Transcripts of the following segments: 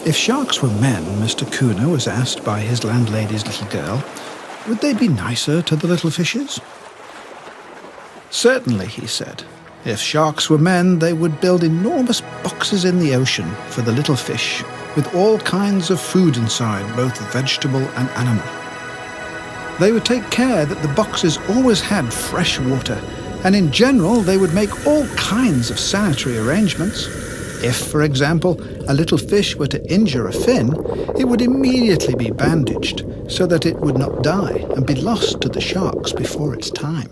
If sharks were men, Mr. Kuna was asked by his landlady's little girl, would they be nicer to the little fishes? Certainly, he said. If sharks were men, they would build enormous boxes in the ocean for the little fish, with all kinds of food inside, both vegetable and animal. They would take care that the boxes always had fresh water, and in general they would make all kinds of sanitary arrangements. If, for example, a little fish were to injure a fin, it would immediately be bandaged so that it would not die and be lost to the sharks before its time.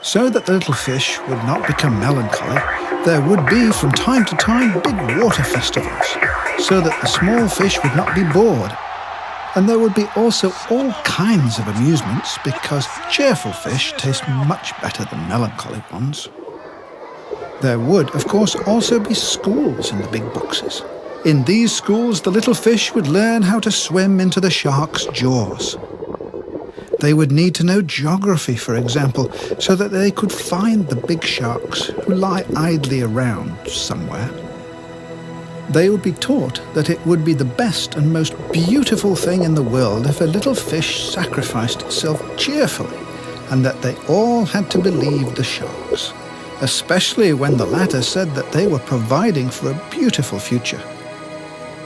So that the little fish would not become melancholy, there would be from time to time big water festivals, so that the small fish would not be bored. And there would be also all kinds of amusements, because cheerful fish taste much better than melancholy ones. There would, of course, also be schools in the big boxes. In these schools, the little fish would learn how to swim into the shark's jaws. They would need to know geography, for example, so that they could find the big sharks who lie idly around somewhere. They would be taught that it would be the best and most beautiful thing in the world if a little fish sacrificed itself cheerfully, and that they all had to believe the sharks, especially when the latter said that they were providing for a beautiful future.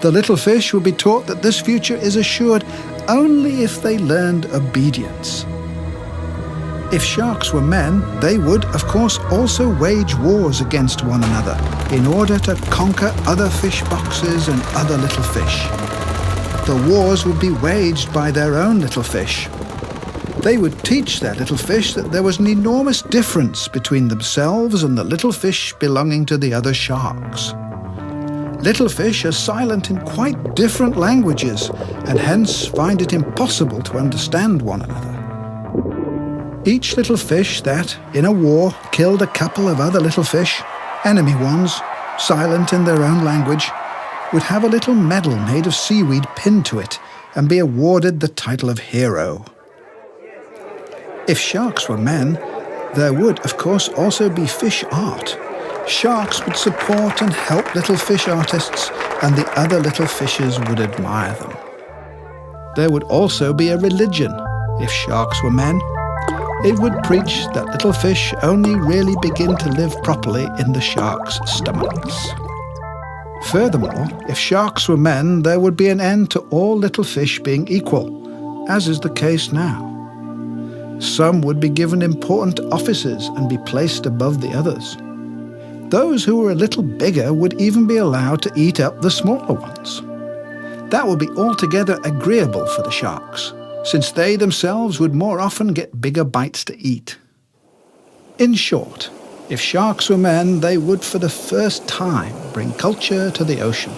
The little fish would be taught that this future is assured only if they learned obedience. If sharks were men, they would, of course, also wage wars against one another in order to conquer other fish boxes and other little fish. The wars would be waged by their own little fish. They would teach their little fish that there was an enormous difference between themselves and the little fish belonging to the other sharks. Little fish are silent in quite different languages, and hence find it impossible to understand one another. Each little fish that, in a war, killed a couple of other little fish, enemy ones, silent in their own language, would have a little medal made of seaweed pinned to it and be awarded the title of hero. If sharks were men, there would, of course, also be fish art. Sharks would support and help little fish artists, and the other little fishes would admire them. There would also be a religion, if sharks were men. It would preach that little fish only really begin to live properly in the sharks' stomachs. Furthermore, if sharks were men, there would be an end to all little fish being equal, as is the case now. Some would be given important offices and be placed above the others. Those who were a little bigger would even be allowed to eat up the smaller ones. That would be altogether agreeable for the sharks, since they themselves would more often get bigger bites to eat. In short, if sharks were men, they would for the first time bring culture to the ocean.